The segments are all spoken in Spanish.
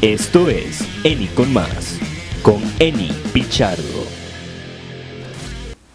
Esto es Eni con Más, con Eni Pichardo.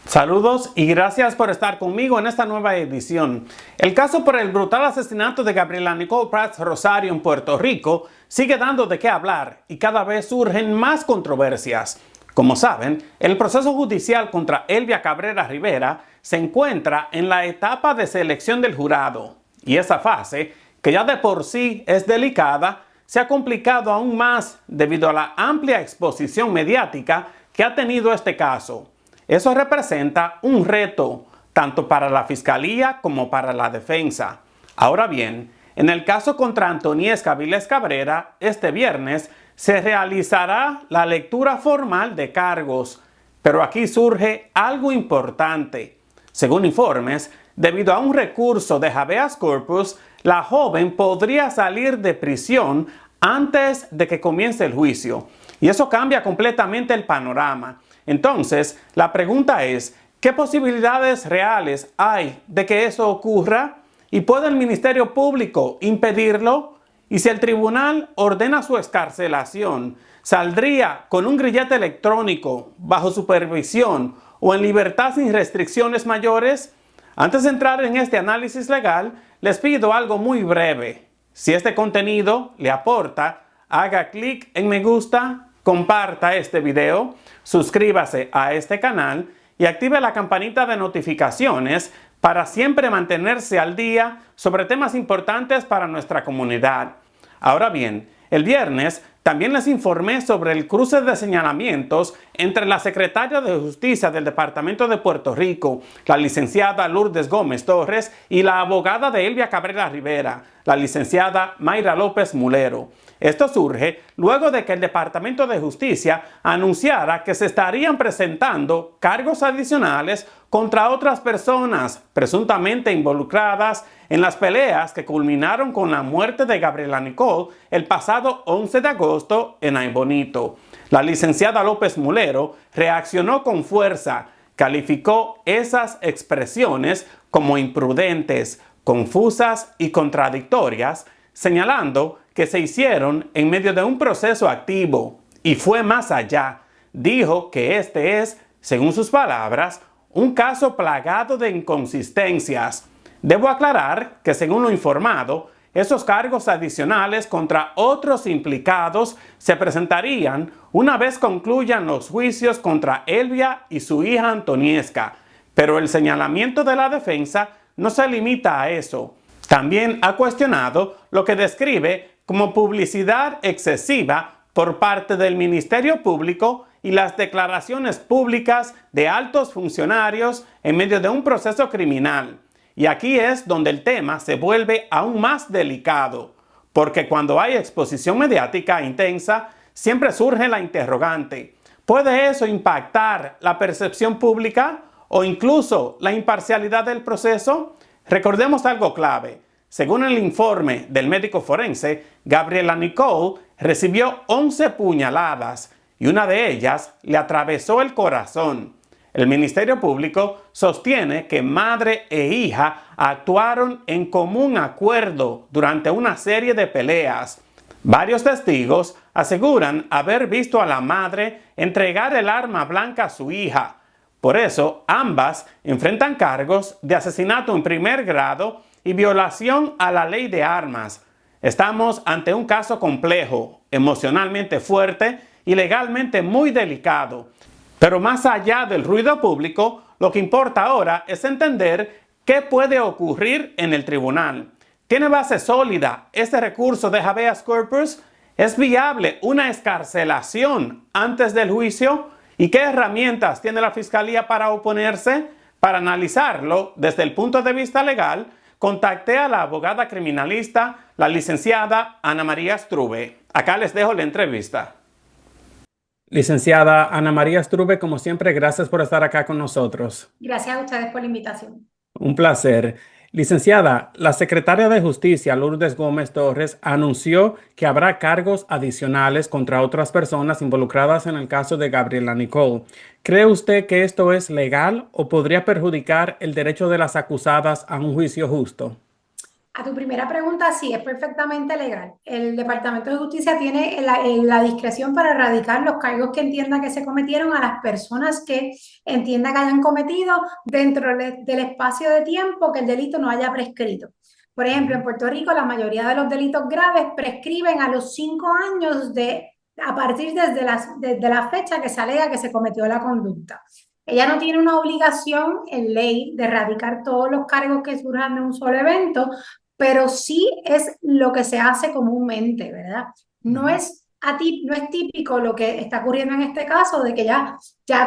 Saludos y gracias por estar conmigo en esta nueva edición. El caso por el brutal asesinato de Gabriela Nicole Prats Rosario en Puerto Rico sigue dando de qué hablar y cada vez surgen más controversias. Como saben, el proceso judicial contra Elvia Cabrera Rivera se encuentra en la etapa de selección del jurado y esa fase, que ya de por sí es delicada, se ha complicado aún más debido a la amplia exposición mediática que ha tenido este caso. Eso representa un reto tanto para la Fiscalía como para la defensa. Ahora bien, en el caso contra Antoniesca Vilés Cabrera, este viernes se realizará la lectura formal de cargos. Pero aquí surge algo importante. Según informes, debido a un recurso de habeas corpus, la joven podría salir de prisión antes de que comience el juicio. Y eso cambia completamente el panorama. Entonces, la pregunta es, ¿qué posibilidades reales hay de que eso ocurra? ¿Y puede el Ministerio Público impedirlo? Y si el tribunal ordena su excarcelación, ¿saldría con un grillete electrónico, bajo supervisión o en libertad sin restricciones mayores? Antes de entrar en este análisis legal, les pido algo muy breve. Si este contenido le aporta, haga clic en me gusta, comparta este video, suscríbase a este canal y active la campanita de notificaciones para siempre mantenerse al día sobre temas importantes para nuestra comunidad. Ahora bien, el viernes también les informé sobre el cruce de señalamientos entre la secretaria de Justicia del Departamento de Puerto Rico, la licenciada Lourdes Gómez Torres, y la abogada de Elvia Cabrera Rivera, la licenciada Mayra López Mulero. Esto surge luego de que el Departamento de Justicia anunciara que se estarían presentando cargos adicionales contra otras personas presuntamente involucradas en las peleas que culminaron con la muerte de Gabriela Nicole el pasado 11 de agosto en Aybonito. La licenciada López Mulero reaccionó con fuerza, calificó esas expresiones como imprudentes, confusas y contradictorias, señalando que se hicieron en medio de un proceso activo y fue más allá. Dijo que este es, según sus palabras, un caso plagado de inconsistencias. Debo aclarar que, según lo informado, esos cargos adicionales contra otros implicados se presentarían una vez concluyan los juicios contra Elvia y su hija Antoniesca. Pero el señalamiento de la defensa no se limita a eso. También ha cuestionado lo que describe como publicidad excesiva por parte del Ministerio Público y las declaraciones públicas de altos funcionarios en medio de un proceso criminal. Y aquí es donde el tema se vuelve aún más delicado, porque cuando hay exposición mediática intensa, siempre surge la interrogante: ¿puede eso impactar la percepción pública o incluso la imparcialidad del proceso? Recordemos algo clave. Según el informe del médico forense, Gabriela Nicole recibió 11 puñaladas y una de ellas le atravesó el corazón. El Ministerio Público sostiene que madre e hija actuaron en común acuerdo durante una serie de peleas. Varios testigos aseguran haber visto a la madre entregar el arma blanca a su hija. Por eso, ambas enfrentan cargos de asesinato en primer grado y violación a la ley de armas. Estamos ante un caso complejo, emocionalmente fuerte y legalmente muy delicado. Pero más allá del ruido público, lo que importa ahora es entender qué puede ocurrir en el tribunal. ¿Tiene base sólida este recurso de habeas corpus? ¿Es viable una excarcelación antes del juicio? ¿Y qué herramientas tiene la Fiscalía para oponerse? Para analizarlo desde el punto de vista legal, contacté a la abogada criminalista, la licenciada Ana María Strube. Acá les dejo la entrevista. Licenciada Ana María Strube, como siempre, gracias por estar acá con nosotros. Gracias a ustedes por la invitación. Un placer. Licenciada, la secretaria de Justicia, Lourdes Gómez Torres, anunció que habrá cargos adicionales contra otras personas involucradas en el caso de Gabriela Nicole. ¿Cree usted que esto es legal o podría perjudicar el derecho de las acusadas a un juicio justo? A tu primera pregunta, sí, es perfectamente legal. El Departamento de Justicia tiene la discreción para erradicar los cargos que entienda que se cometieron a las personas que entienda que hayan cometido dentro del espacio de tiempo que el delito no haya prescrito. Por ejemplo, en Puerto Rico la mayoría de los delitos graves prescriben a los 5 años a partir desde la fecha que se alega que se cometió la conducta. Ella no tiene una obligación en ley de erradicar todos los cargos que surjan de un solo evento, pero sí es lo que se hace comúnmente, ¿verdad? No es típico lo que está ocurriendo en este caso, de que ya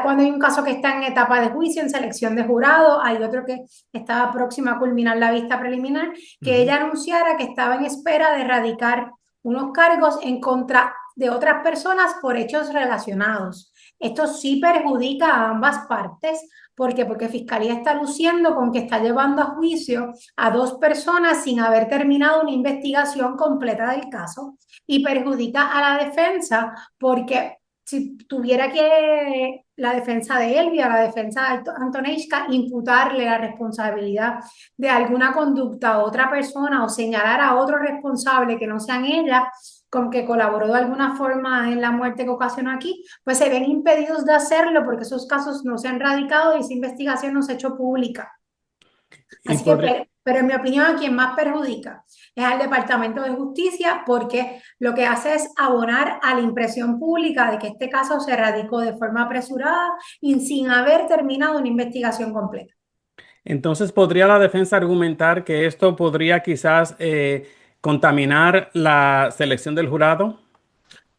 cuando hay un caso que está en etapa de juicio, en selección de jurado, hay otro que estaba próximo a culminar la vista preliminar, que ella anunciara que estaba en espera de erradicar unos cargos en contra de otras personas por hechos relacionados. Esto sí perjudica a ambas partes. ¿Por qué? Porque Fiscalía está luciendo con que está llevando a juicio a 2 personas sin haber terminado una investigación completa del caso y perjudica a la defensa porque si tuviera que la defensa de Elvia, la defensa de Antonishka, imputarle la responsabilidad de alguna conducta a otra persona o señalar a otro responsable que no sean ellas, con que colaboró de alguna forma en la muerte que ocasionó aquí, pues se ven impedidos de hacerlo porque esos casos no se han radicado y esa investigación no se ha hecho pública. Y Así que, podría, pero en mi opinión, a quien más perjudica es al Departamento de Justicia porque lo que hace es abonar a la impresión pública de que este caso se radicó de forma apresurada y sin haber terminado una investigación completa. entonces, ¿podría la defensa argumentar que esto podría quizás contaminar la selección del jurado?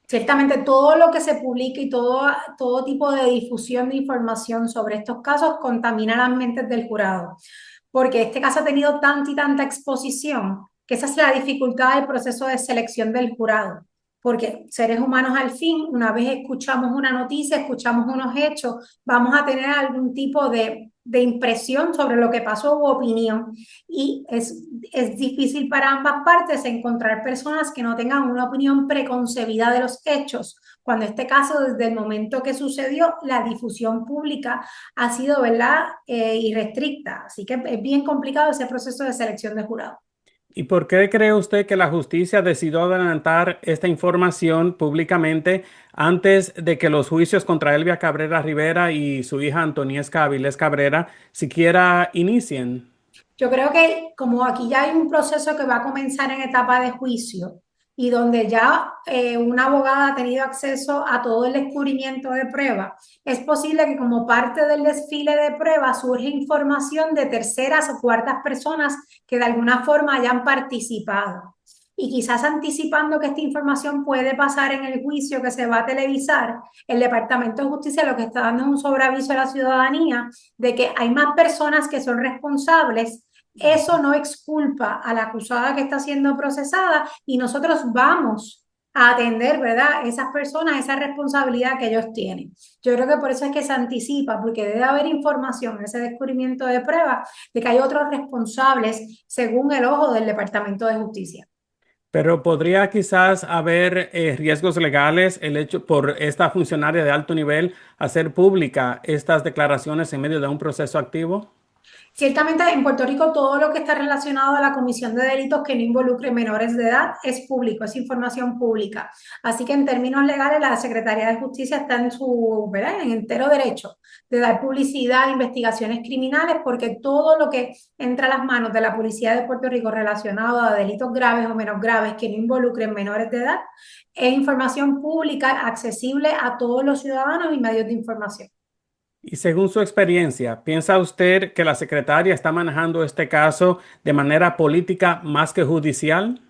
Ciertamente todo lo que se publica y todo tipo de difusión de información sobre estos casos contamina las mentes del jurado, porque este caso ha tenido tanta y tanta exposición que esa es la dificultad del proceso de selección del jurado, porque seres humanos al fin, una vez escuchamos una noticia, escuchamos unos hechos, vamos a tener algún tipo de impresión sobre lo que pasó u opinión y es difícil para ambas partes encontrar personas que no tengan una opinión preconcebida de los hechos, cuando este caso, desde el momento que sucedió, la difusión pública ha sido, ¿verdad?, irrestricta. Así que es bien complicado ese proceso de selección de jurado. ¿Y por qué cree usted que la justicia decidió adelantar esta información públicamente antes de que los juicios contra Elvia Cabrera Rivera y su hija Antoniesca Avilés Cabrera siquiera inicien? Yo creo que como aquí ya hay un proceso que va a comenzar en etapa de juicio y donde ya una abogada ha tenido acceso a todo el descubrimiento de prueba, es posible que como parte del desfile de pruebas surja información de terceras o cuartas personas que de alguna forma hayan participado. Y quizás anticipando que esta información puede pasar en el juicio que se va a televisar, el Departamento de Justicia lo que está dando es un sobreaviso a la ciudadanía de que hay más personas que son responsables. Eso no exculpa a la acusada que está siendo procesada y nosotros vamos a atender, ¿verdad?, esas personas, esa responsabilidad que ellos tienen. Yo creo que por eso es que se anticipa, porque debe haber información, ese descubrimiento de pruebas, de que hay otros responsables según el ojo del Departamento de Justicia. Pero podría quizás haber riesgos legales el hecho por esta funcionaria de alto nivel hacer pública estas declaraciones en medio de un proceso activo. Ciertamente en Puerto Rico todo lo que está relacionado a la comisión de delitos que no involucre menores de edad es público, es información pública. Así que en términos legales la Secretaría de Justicia está en su, ¿verdad?, en entero derecho de dar publicidad a investigaciones criminales porque todo lo que entra a las manos de la Policía de Puerto Rico relacionado a delitos graves o menos graves que no involucren menores de edad es información pública accesible a todos los ciudadanos y medios de información. Y según su experiencia, ¿piensa usted que la secretaria está manejando este caso de manera política más que judicial?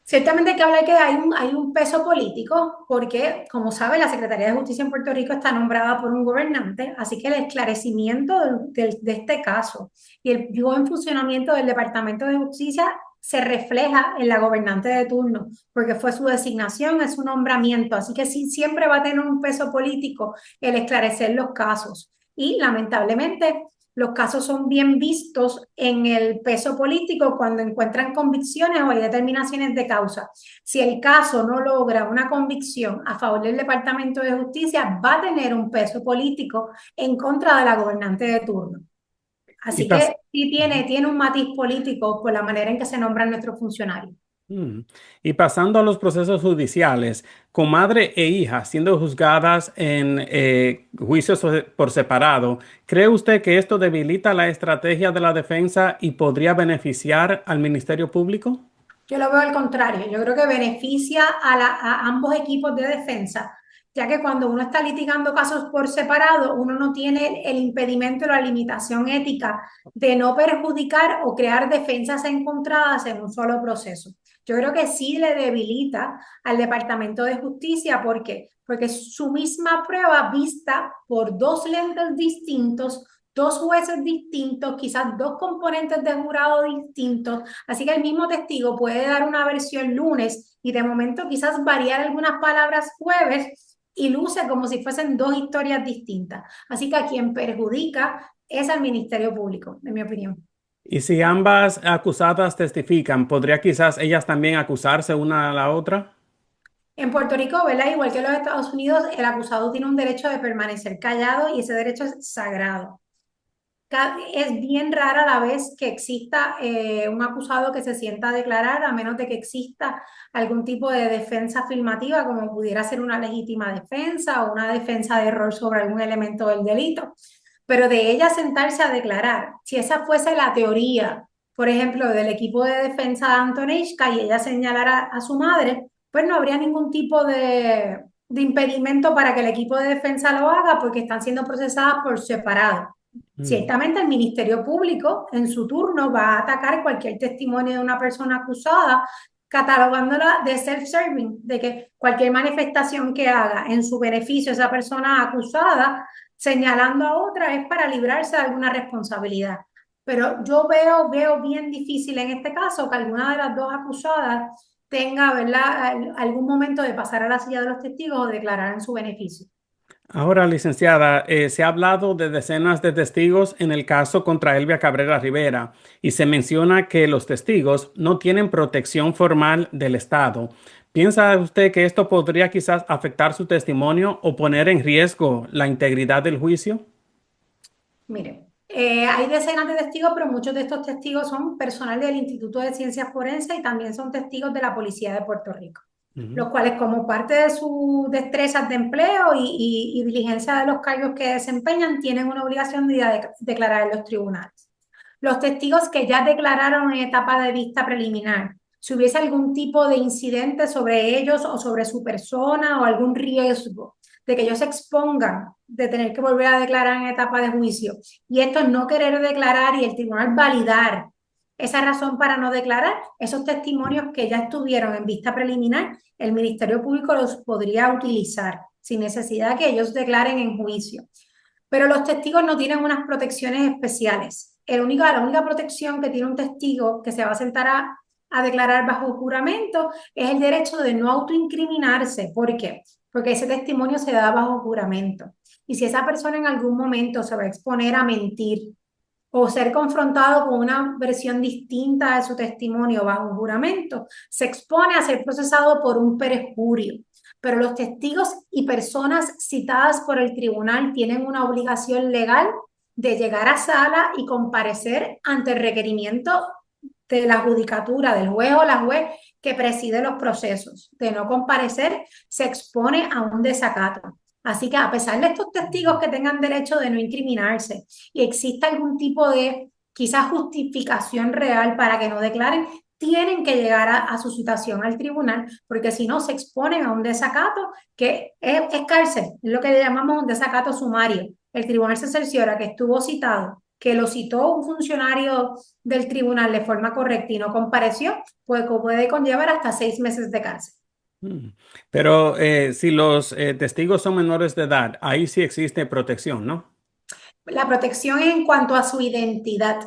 Ciertamente que habla que hay un peso político, porque, como sabe, la Secretaría de Justicia en Puerto Rico está nombrada por un gobernante, así que el esclarecimiento de este caso y el buen funcionamiento del Departamento de Justicia se refleja en la gobernante de turno, porque fue su designación, es su nombramiento, así que sí, siempre va a tener un peso político el esclarecer los casos. Y lamentablemente los casos son bien vistos en el peso político cuando encuentran convicciones o hay determinaciones de causa. Si el caso no logra una convicción a favor del Departamento de Justicia, va a tener un peso político en contra de la gobernante de turno. Y Así que sí tiene un matiz político por la manera en que se nombran nuestros funcionarios. Mm. Y pasando a los procesos judiciales, con madre e hija siendo juzgadas en juicios por separado, ¿cree usted que esto debilita la estrategia de la defensa y podría beneficiar al Ministerio Público? Yo lo veo al contrario, yo creo que beneficia a ambos equipos de defensa, ya que cuando uno está litigando casos por separado, uno no tiene el impedimento o la limitación ética de no perjudicar o crear defensas encontradas en un solo proceso. Yo creo que sí le debilita al Departamento de Justicia. ¿Por qué? Porque su misma prueba vista por dos lentes distintos, dos jueces distintos, quizás dos componentes de jurado distintos. Así que el mismo testigo puede dar una versión lunes y de momento quizás variar algunas palabras jueves y luce como si fuesen dos historias distintas. Así que a quien perjudica es al Ministerio Público, en mi opinión. Y si ambas acusadas testifican, ¿podría quizás ellas también acusarse una a la otra? En Puerto Rico, ¿verdad? Igual que en los Estados Unidos, el acusado tiene un derecho de permanecer callado y ese derecho es sagrado. Es bien rara la vez que exista un acusado que se sienta a declarar, a menos de que exista algún tipo de defensa afirmativa, como pudiera ser una legítima defensa o una defensa de error sobre algún elemento del delito. Pero de ella sentarse a declarar, si esa fuese la teoría, por ejemplo, del equipo de defensa de Antonishka y ella señalara a su madre, pues no habría ningún tipo de impedimento para que el equipo de defensa lo haga porque están siendo procesadas por separado. Mm. Ciertamente el Ministerio Público en su turno va a atacar cualquier testimonio de una persona acusada, catalogándola de self-serving, de que cualquier manifestación que haga en su beneficio esa persona acusada, señalando a otra, es para librarse de alguna responsabilidad. Pero yo veo bien difícil en este caso que alguna de las dos acusadas tenga, ¿verdad?, algún momento de pasar a la silla de los testigos o declarar en su beneficio. Ahora, licenciada, se ha hablado de decenas de testigos en el caso contra Elvia Cabrera Rivera y se menciona que los testigos no tienen protección formal del Estado. ¿Piensa usted que esto podría quizás afectar su testimonio o poner en riesgo la integridad del juicio? Mire, hay decenas de testigos, pero muchos de estos testigos son personal del Instituto de Ciencias Forenses y también son testigos de la Policía de Puerto Rico, Ujú. los cuales como parte de sus destrezas de empleo y diligencia de los cargos que desempeñan, tienen una obligación de ir a declarar en los tribunales. Los testigos que ya declararon en etapa de vista preliminar, si hubiese algún tipo de incidente sobre ellos o sobre su persona o algún riesgo de que ellos se expongan de tener que volver a declarar en etapa de juicio y esto no querer declarar y el tribunal validar esa razón para no declarar, esos testimonios que ya estuvieron en vista preliminar, el Ministerio Público los podría utilizar sin necesidad que ellos declaren en juicio. Pero los testigos no tienen unas protecciones especiales. La única protección que tiene un testigo que se va a sentar a declarar bajo juramento es el derecho de no autoincriminarse. ¿Por qué? Porque ese testimonio se da bajo juramento. Y si esa persona en algún momento se va a exponer a mentir o ser confrontado con una versión distinta de su testimonio bajo juramento, se expone a ser procesado por un perjurio. Pero los testigos y personas citadas por el tribunal tienen una obligación legal de llegar a sala y comparecer ante el requerimiento de la judicatura, del juez o la juez que preside los procesos. De no comparecer, se expone a un desacato. Así que a pesar de estos testigos que tengan derecho de no incriminarse y exista algún tipo de quizás justificación real para que no declaren, tienen que llegar a su citación al tribunal, porque si no se exponen a un desacato que es cárcel, es lo que le llamamos un desacato sumario. El tribunal se cerciora que estuvo citado, que lo citó un funcionario del tribunal de forma correcta y no compareció, pues puede conllevar hasta 6 meses de cárcel. Mm. Pero si los testigos son menores de edad, ahí sí existe protección, ¿no? La protección es en cuanto a su identidad,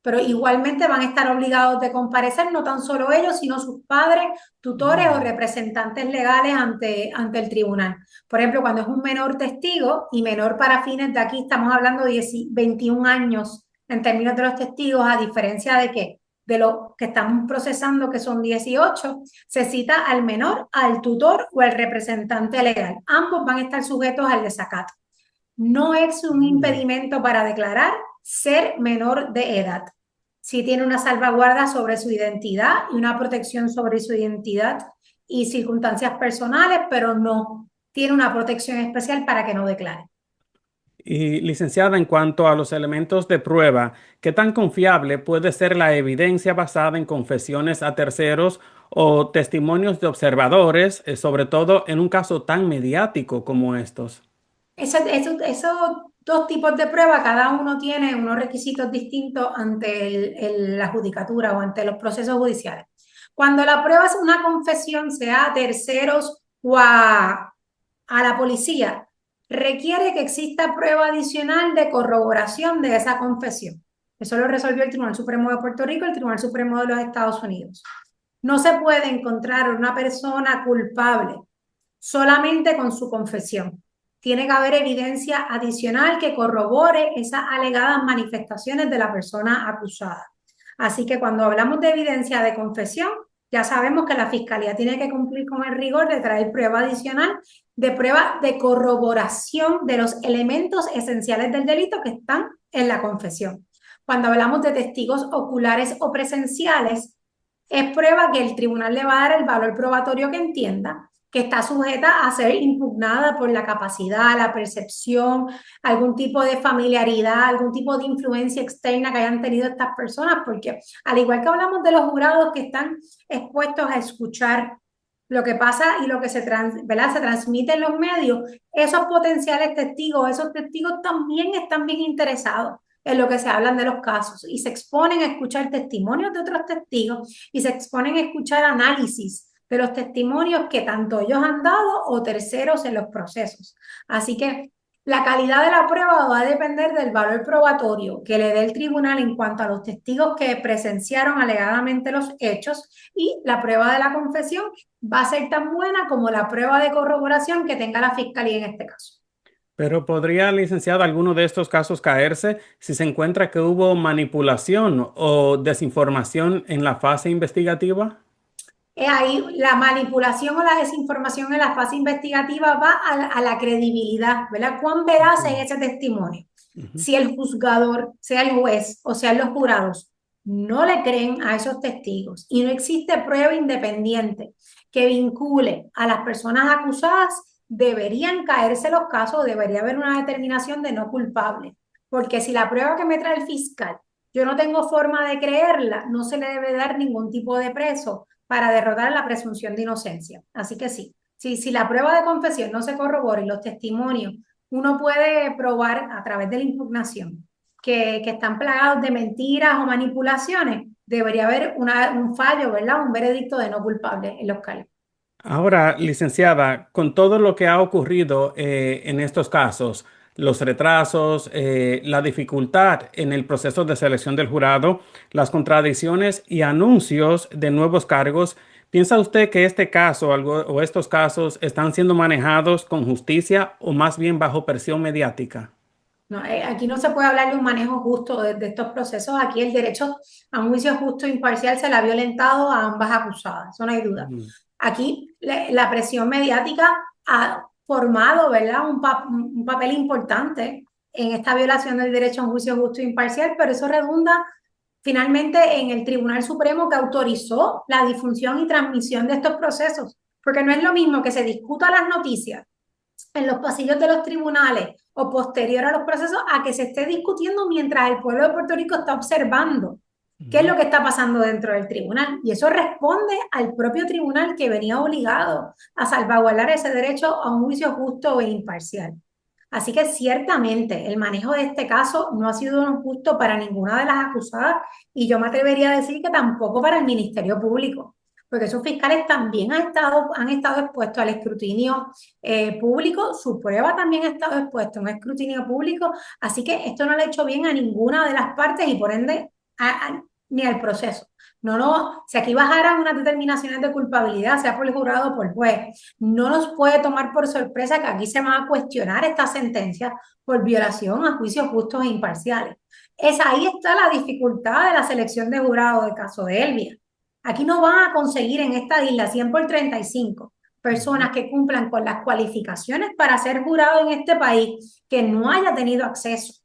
pero igualmente van a estar obligados de comparecer no tan solo ellos, sino sus padres, tutores o Mm. representantes legales ante el tribunal. Por ejemplo, cuando es un menor testigo, y menor para fines de aquí estamos hablando de 21 años en términos de los testigos, a diferencia de que de lo que estamos procesando, que son 18, se cita al menor, al tutor o al representante legal. Ambos van a estar sujetos al desacato. No es un Mm. impedimento para declarar ser menor de edad. Sí tiene una salvaguarda sobre su identidad y una protección sobre su identidad y circunstancias personales, pero no tiene una protección especial para que no declare. Y licenciada, en cuanto a los elementos de prueba, ¿qué tan confiable puede ser la evidencia basada en confesiones a terceros o testimonios de observadores, sobre todo en un caso tan mediático como estos? Esos dos tipos de prueba, cada uno tiene unos requisitos distintos ante la judicatura o ante los procesos judiciales. Cuando la prueba es una confesión, sea a terceros o a la policía, requiere que exista prueba adicional de corroboración de esa confesión. Eso lo resolvió el Tribunal Supremo de Puerto Rico y el Tribunal Supremo de los Estados Unidos. No se puede encontrar una persona culpable solamente con su confesión. Tiene que haber evidencia adicional que corrobore esas alegadas manifestaciones de la persona acusada. Así que cuando hablamos de evidencia de confesión, ya sabemos que la Fiscalía tiene que cumplir con el rigor de traer prueba adicional, de prueba de corroboración de los elementos esenciales del delito que están en la confesión. Cuando hablamos de testigos oculares o presenciales, es prueba que el tribunal le va a dar el valor probatorio que entienda, que está sujeta a ser impugnada por la capacidad, la percepción, algún tipo de familiaridad, algún tipo de influencia externa que hayan tenido estas personas, porque al igual que hablamos de los jurados que están expuestos a escuchar lo que pasa y lo que se transmite en los medios, esos potenciales testigos, esos testigos también están bien interesados en lo que se hablan de los casos y se exponen a escuchar testimonios de otros testigos y se exponen a escuchar análisis de los testimonios que tanto ellos han dado o terceros en los procesos. Así que la calidad de la prueba va a depender del valor probatorio que le dé el tribunal en cuanto a los testigos que presenciaron alegadamente los hechos, y la prueba de la confesión va a ser tan buena como la prueba de corroboración que tenga la fiscalía en este caso. Pero ¿podría, licenciada, alguno de estos casos caerse si se encuentra que hubo manipulación o desinformación en la fase investigativa? Ahí la manipulación o la desinformación en la fase investigativa va a la credibilidad, ¿verdad? ¿Cuán veraz es ese testimonio? Si el juzgador, sea el juez o sean los jurados, no le creen a esos testigos y no existe prueba independiente que vincule a las personas acusadas, deberían caerse los casos, debería haber una determinación de no culpable. Porque si la prueba que me trae el fiscal, yo no tengo forma de creerla, no se le debe dar ningún tipo de preso para derrotar la presunción de inocencia. Así que sí, si la prueba de confesión no se corrobora y los testimonios, uno puede probar a través de la impugnación que están plagados de mentiras o manipulaciones, debería haber un fallo, ¿verdad? Un veredicto de no culpable en los casos. Ahora, licenciada, con todo lo que ha ocurrido en estos casos, los retrasos, la dificultad en el proceso de selección del jurado, las contradicciones y anuncios de nuevos cargos, ¿piensa usted que este caso o estos casos están siendo manejados con justicia o más bien bajo presión mediática? No, aquí no se puede hablar de un manejo justo de estos procesos. Aquí el derecho a un juicio justo e imparcial se le ha violentado a ambas acusadas, eso no hay duda. Aquí la presión mediática ha formado, ¿verdad?, un papel importante en esta violación del derecho a un juicio justo e imparcial, pero eso redunda finalmente en el Tribunal Supremo, que autorizó la difusión y transmisión de estos procesos, porque no es lo mismo que se discuta las noticias en los pasillos de los tribunales o posterior a los procesos a que se esté discutiendo mientras el pueblo de Puerto Rico está observando qué es lo que está pasando dentro del tribunal. Y eso responde al propio tribunal, que venía obligado a salvaguardar ese derecho a un juicio justo e imparcial. Así que ciertamente el manejo de este caso no ha sido justo para ninguna de las acusadas, y yo me atrevería a decir que tampoco para el Ministerio Público, porque esos fiscales también han estado expuestos al escrutinio público, su prueba también ha estado expuesta a un escrutinio público, así que esto no le ha hecho bien a ninguna de las partes y por ende ni al proceso. No, si aquí bajaran unas determinaciones de culpabilidad, sea por el jurado o por el juez, no nos puede tomar por sorpresa que aquí se van a cuestionar esta sentencia por violación a juicios justos e imparciales. Ahí está la dificultad de la selección de jurado del caso de Elvia. Aquí no van a conseguir en esta isla 100 por 35 personas que cumplan con las cualificaciones para ser jurado en este país, que no haya tenido acceso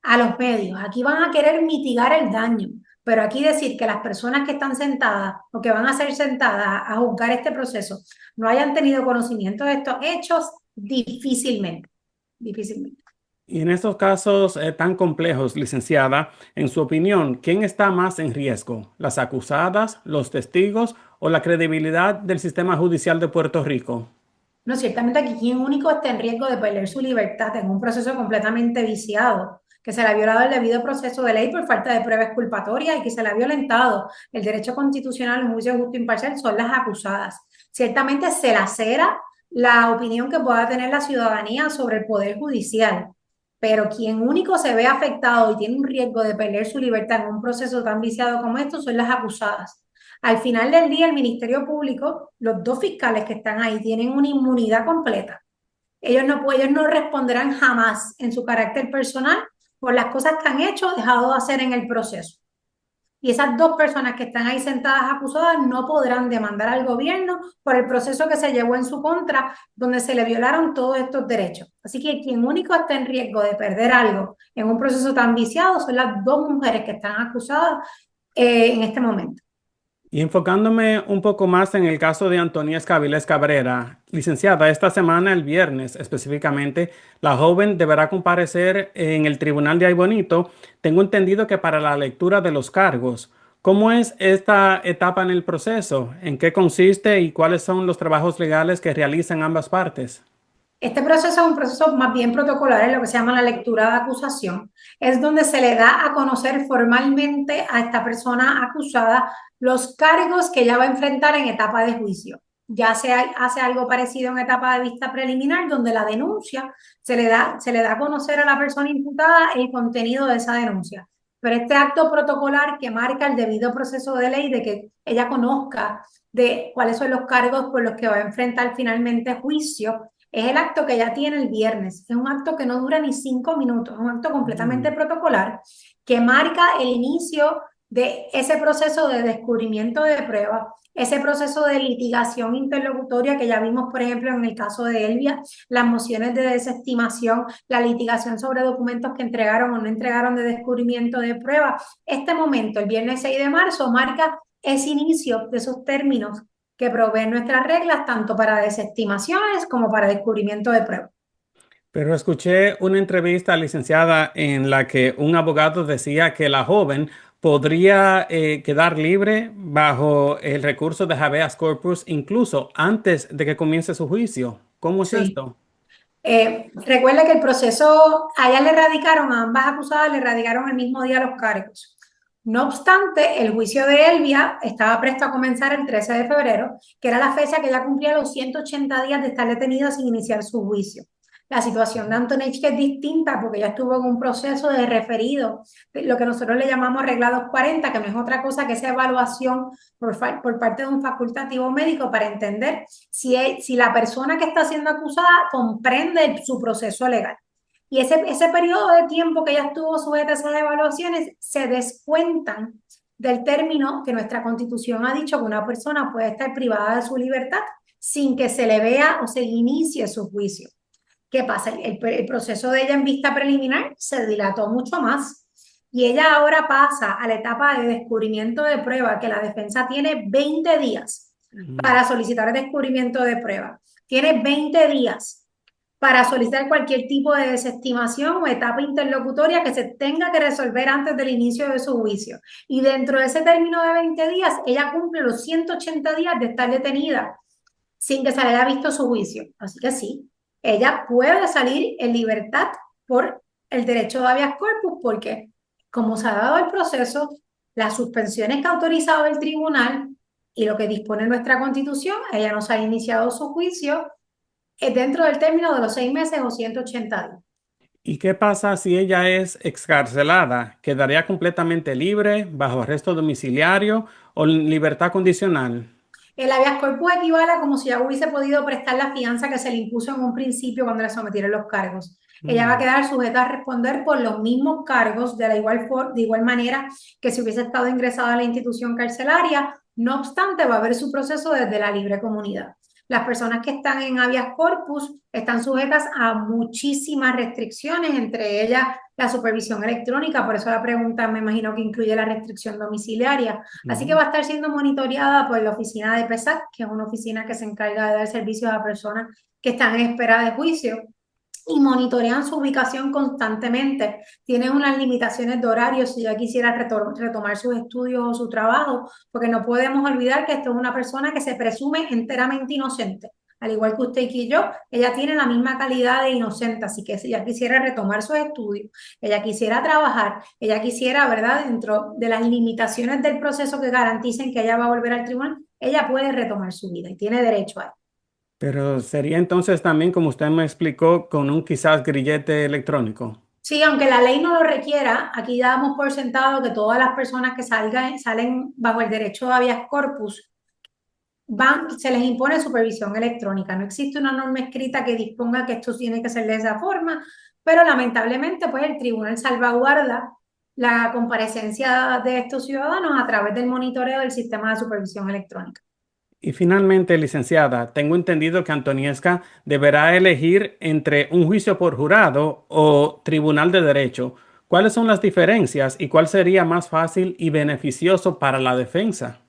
a los medios. Aquí van a querer mitigar el daño, pero aquí decir que las personas que están sentadas o que van a ser sentadas a juzgar este proceso no hayan tenido conocimiento de estos hechos, difícilmente, difícilmente. Y en estos casos tan complejos, licenciada, en su opinión, ¿quién está más en riesgo? ¿Las acusadas, los testigos o la credibilidad del sistema judicial de Puerto Rico? No, ciertamente aquí quien único está en riesgo de perder su libertad en un proceso completamente viciado, que se le ha violado el debido proceso de ley por falta de pruebas culpatorias y que se le ha violentado el derecho constitucional a un juicio justo e imparcial son las acusadas. Ciertamente se lacera la opinión que pueda tener la ciudadanía sobre el Poder Judicial, pero quien único se ve afectado y tiene un riesgo de perder su libertad en un proceso tan viciado como esto son las acusadas. Al final del día, el Ministerio Público, los dos fiscales que están ahí, tienen una inmunidad completa. Ellos no responderán jamás en su carácter personal por las cosas que han hecho o dejado de hacer en el proceso. Y esas dos personas que están ahí sentadas acusadas no podrán demandar al gobierno por el proceso que se llevó en su contra, donde se le violaron todos estos derechos. Así que quien único está en riesgo de perder algo en un proceso tan viciado son las dos mujeres que están acusadas en este momento. Y enfocándome un poco más en el caso de Antonia Escabiles Cabrera, licenciada, esta semana, el viernes específicamente, la joven deberá comparecer en el tribunal de Aybonito. Tengo entendido que para la lectura de los cargos. ¿Cómo es esta etapa en el proceso? ¿En qué consiste y cuáles son los trabajos legales que realizan ambas partes? Este proceso es un proceso más bien protocolar, en lo que se llama la lectura de acusación. Es donde se le da a conocer formalmente a esta persona acusada los cargos que ella va a enfrentar en etapa de juicio. Ya se hace algo parecido en etapa de vista preliminar, donde la denuncia se le da a conocer a la persona imputada el contenido de esa denuncia. Pero este acto protocolar que marca el debido proceso de ley de que ella conozca de cuáles son los cargos por los que va a enfrentar finalmente juicio, es el acto que ya tiene el viernes. Es un acto que no dura ni 5 minutos, es un acto completamente protocolar que marca el inicio de ese proceso de descubrimiento de pruebas, ese proceso de litigación interlocutoria que ya vimos, por ejemplo, en el caso de Elvia, las mociones de desestimación, la litigación sobre documentos que entregaron o no entregaron de descubrimiento de pruebas. Este momento, el viernes 6 de marzo, marca ese inicio de esos términos que proveen nuestras reglas tanto para desestimaciones como para descubrimiento de pruebas. Pero escuché una entrevista, licenciada, en la que un abogado decía que la joven podría quedar libre bajo el recurso de habeas corpus incluso antes de que comience su juicio. ¿Cómo es Sí. esto? Recuerda que el proceso, a ella le radicaron, a ambas acusadas le radicaron el mismo día los cargos. No obstante, el juicio de Elvia estaba presto a comenzar el 13 de febrero, que era la fecha que ella cumplía los 180 días de estar detenida sin iniciar su juicio. La situación de Antonech es distinta porque ella estuvo en un proceso de referido, lo que nosotros le llamamos arreglados 40, que no es otra cosa que esa evaluación por parte de un facultativo médico para entender si la persona que está siendo acusada comprende su proceso legal. Y ese periodo de tiempo que ella estuvo sujeta a esas evaluaciones se descuentan del término que nuestra Constitución ha dicho que una persona puede estar privada de su libertad sin que se le vea o se inicie su juicio. ¿Qué pasa? El proceso de ella en vista preliminar se dilató mucho más y ella ahora pasa a la etapa de descubrimiento de prueba, que la defensa tiene 20 días para solicitar el descubrimiento de prueba. Tiene 20 días para solicitar cualquier tipo de desestimación o etapa interlocutoria que se tenga que resolver antes del inicio de su juicio. Y dentro de ese término de 20 días, ella cumple los 180 días de estar detenida sin que se le haya visto su juicio. Así que sí, ella puede salir en libertad por el derecho de habeas corpus, porque como se ha dado el proceso, las suspensiones que ha autorizado el tribunal y lo que dispone nuestra Constitución, ella no se ha iniciado su juicio dentro del término de los 6 meses o 180 días. ¿Y qué pasa si ella es excarcelada? ¿Quedaría completamente libre, bajo arresto domiciliario o en libertad condicional? El habeas corpus equivale a como si ya hubiese podido prestar la fianza que se le impuso en un principio cuando le sometieron los cargos. Ella va a quedar sujeta a responder por los mismos cargos de igual manera que si hubiese estado ingresada a la institución carcelaria. No obstante, va a haber su proceso desde la libre comunidad. Las personas que están en habeas corpus están sujetas a muchísimas restricciones, entre ellas la supervisión electrónica, por eso la pregunta me imagino que incluye la restricción domiciliaria. Así que va a estar siendo monitoreada por la oficina de PESAC, que es una oficina que se encarga de dar servicios a personas que están en espera de juicio y monitorean su ubicación constantemente. Tienen unas limitaciones de horario si ya quisiera retomar sus estudios o su trabajo, porque no podemos olvidar que esto es una persona que se presume enteramente inocente. Al igual que usted y yo, ella tiene la misma calidad de inocente, así que si ella quisiera retomar sus estudios, ella quisiera trabajar, ella quisiera, ¿verdad?, dentro de las limitaciones del proceso que garanticen que ella va a volver al tribunal, ella puede retomar su vida y tiene derecho a eso. Pero sería entonces también, como usted me explicó, con un quizás grillete electrónico. Sí, aunque la ley no lo requiera, aquí damos por sentado que todas las personas que salen bajo el derecho de habeas corpus se les impone supervisión electrónica. No existe una norma escrita que disponga que esto tiene que ser de esa forma, pero lamentablemente pues el tribunal salvaguarda la comparecencia de estos ciudadanos a través del monitoreo del sistema de supervisión electrónica. Y finalmente, licenciada, tengo entendido que Antoniesca deberá elegir entre un juicio por jurado o tribunal de derecho. ¿Cuáles son las diferencias y cuál sería más fácil y beneficioso para la defensa?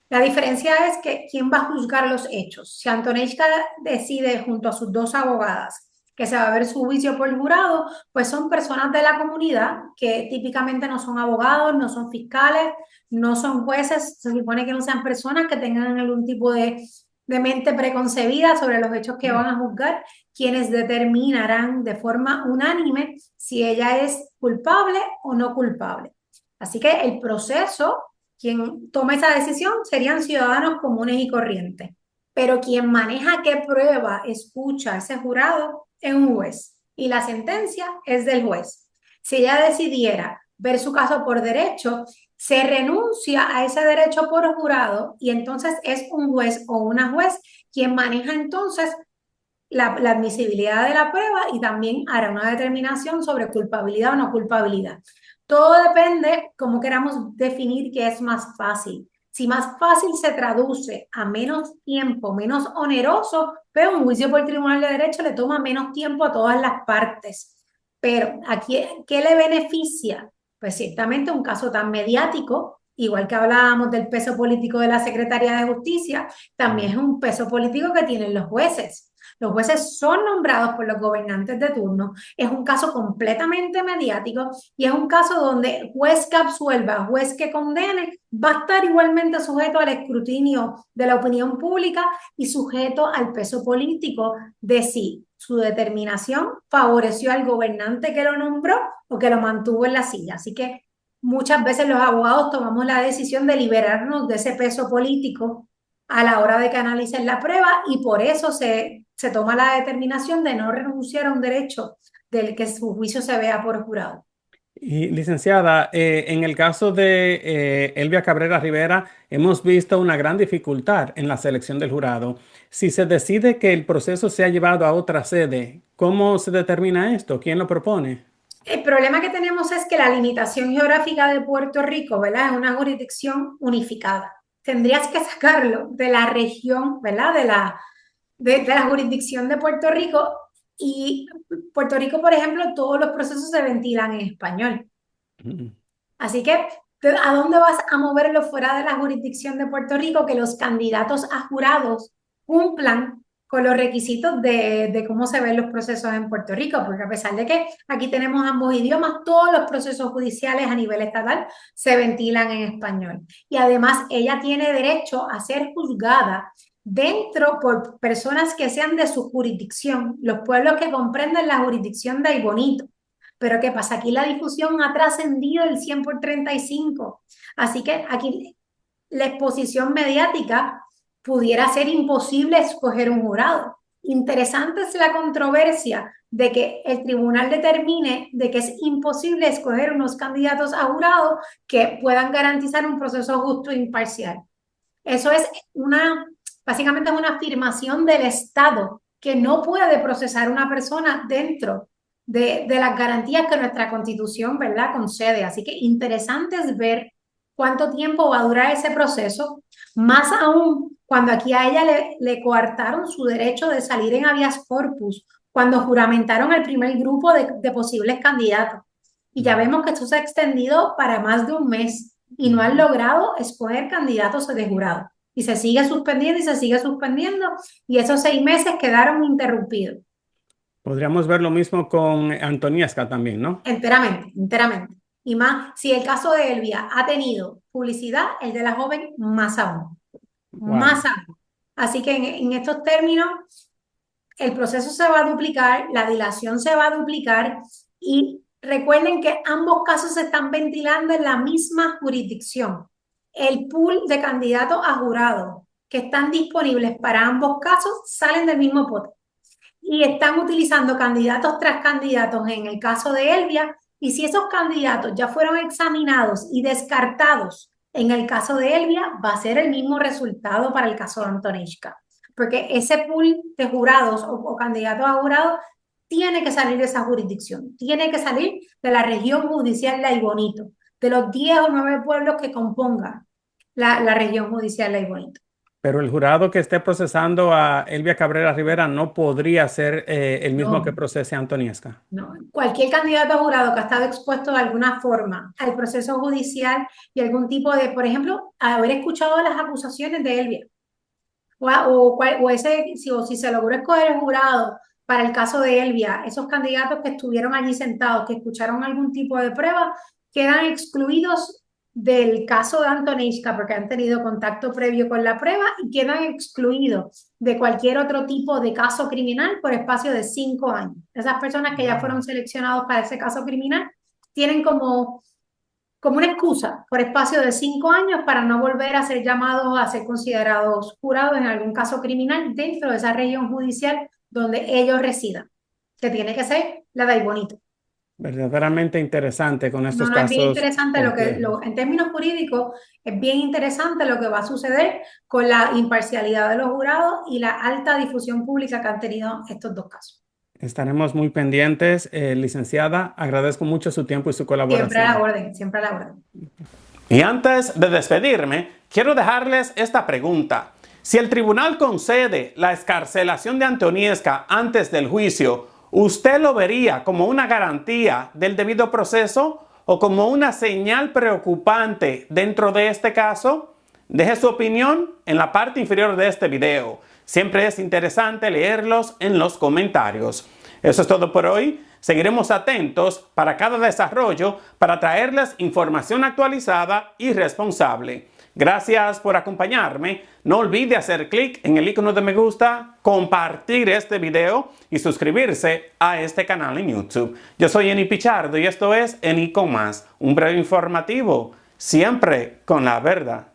La diferencia es que quién va a juzgar los hechos. Si Antonella decide junto a sus dos abogadas que se va a ver su juicio por jurado, pues son personas de la comunidad que típicamente no son abogados, no son fiscales, no son jueces. Se supone que no sean personas que tengan algún tipo de mente preconcebida sobre los hechos que van a juzgar, quienes determinarán de forma unánime si ella es culpable o no culpable. Así que el proceso, quien toma esa decisión serían ciudadanos comunes y corrientes, pero quien maneja qué prueba escucha ese jurado es un juez y la sentencia es del juez. Si ella decidiera ver su caso por derecho, se renuncia a ese derecho por jurado y entonces es un juez o una juez quien maneja entonces la admisibilidad de la prueba y también hará una determinación sobre culpabilidad o no culpabilidad. Todo depende cómo queramos definir qué es más fácil. Si más fácil se traduce a menos tiempo, menos oneroso, pero un juicio por el Tribunal de Derecho le toma menos tiempo a todas las partes. Pero aquí, ¿qué le beneficia? Pues ciertamente un caso tan mediático, igual que hablábamos del peso político de la Secretaría de Justicia, también es un peso político que tienen los jueces. Los jueces son nombrados por los gobernantes de turno. Es un caso completamente mediático y es un caso donde juez que absuelva, juez que condene, va a estar igualmente sujeto al escrutinio de la opinión pública y sujeto al peso político de si su determinación favoreció al gobernante que lo nombró o que lo mantuvo en la silla. Así que muchas veces los abogados tomamos la decisión de liberarnos de ese peso político a la hora de que analicen la prueba y por eso se toma la determinación de no renunciar a un derecho del que su juicio se vea por jurado. Y licenciada, en el caso de Elvia Cabrera Rivera, hemos visto una gran dificultad en la selección del jurado. Si se decide que el proceso sea llevado a otra sede, ¿cómo se determina esto? ¿Quién lo propone? El problema que tenemos es que la limitación geográfica de Puerto Rico, ¿verdad? Es una jurisdicción unificada. Tendrías que sacarlo de la región, ¿verdad? De la jurisdicción de Puerto Rico y Puerto Rico, por ejemplo, todos los procesos se ventilan en español. Así que, ¿a dónde vas a moverlo fuera de la jurisdicción de Puerto Rico? Que los candidatos a jurados cumplan con los requisitos de cómo se ven los procesos en Puerto Rico, porque a pesar de que aquí tenemos ambos idiomas, todos los procesos judiciales a nivel estatal se ventilan en español. Y además ella tiene derecho a ser juzgada dentro por personas que sean de su jurisdicción, los pueblos que comprenden la jurisdicción de Aybonito. Pero ¿qué pasa? Aquí la difusión ha trascendido el 100 por 35. Así que aquí la exposición mediática pudiera ser imposible escoger un jurado. Interesante es la controversia de que el tribunal determine de que es imposible escoger unos candidatos a jurado que puedan garantizar un proceso justo e imparcial. Eso es básicamente es una afirmación del Estado que no puede procesar una persona dentro de las garantías que nuestra Constitución, ¿verdad?, concede. Así que interesante es ver cuánto tiempo va a durar ese proceso, más aún cuando aquí a ella le coartaron su derecho de salir en habeas corpus, cuando juramentaron el primer grupo de posibles candidatos. Y ya vemos que esto se ha extendido para más de un mes y no han logrado escoger candidatos de jurado. Y se sigue suspendiendo y se sigue suspendiendo y esos 6 meses quedaron interrumpidos. Podríamos ver lo mismo con Antoniesca también, ¿no? Enteramente, enteramente. Y más, si el caso de Elvia ha tenido publicidad, el de la joven más aún. Wow. Más aún. Así que en estos términos, el proceso se va a duplicar, la dilación se va a duplicar y recuerden que ambos casos se están ventilando en la misma jurisdicción. El pool de candidatos a jurado que están disponibles para ambos casos salen del mismo pote y están utilizando candidatos tras candidatos en el caso de Elvia, y si esos candidatos ya fueron examinados y descartados en el caso de Elvia, va a ser el mismo resultado para el caso de Antonieshka, porque ese pool de jurados o candidatos a jurados tiene que salir de esa jurisdicción, tiene que salir de la región judicial de Aybonito, de los 10 o 9 pueblos que compongan la región judicial de Aybonito. Pero el jurado que esté procesando a Elvia Cabrera Rivera no podría ser el mismo que procese a Antoniesca. No, cualquier candidato a jurado que ha estado expuesto de alguna forma al proceso judicial y algún tipo de, por ejemplo, haber escuchado las acusaciones de Elvia, si se logró escoger el jurado para el caso de Elvia, esos candidatos que estuvieron allí sentados, que escucharon algún tipo de prueba, quedan excluidos del caso de Antonieshka porque han tenido contacto previo con la prueba y quedan excluidos de cualquier otro tipo de caso criminal por espacio de 5 años. Esas personas que ya fueron seleccionados para ese caso criminal tienen como una excusa por espacio de 5 años para no volver a ser llamados a ser considerados jurados en algún caso criminal dentro de esa región judicial donde ellos residan, que tiene que ser la de Aybonito. Verdaderamente interesante con estos casos. Es bien interesante en términos jurídicos, es bien interesante lo que va a suceder con la imparcialidad de los jurados y la alta difusión pública que han tenido estos dos casos. Estaremos muy pendientes, licenciada. Agradezco mucho su tiempo y su colaboración. Siempre a la orden, siempre a la orden. Y antes de despedirme, quiero dejarles esta pregunta. Si el tribunal concede la excarcelación de Antoniesca antes del juicio, ¿usted lo vería como una garantía del debido proceso o como una señal preocupante dentro de este caso? Deje su opinión en la parte inferior de este video. Siempre es interesante leerlos en los comentarios. Eso es todo por hoy. Seguiremos atentos para cada desarrollo para traerles información actualizada y responsable. Gracias por acompañarme. No olvide hacer clic en el icono de me gusta, compartir este video y suscribirse a este canal en YouTube. Yo soy Eni Pichardo y esto es Eni con Más, un breve informativo, siempre con la verdad.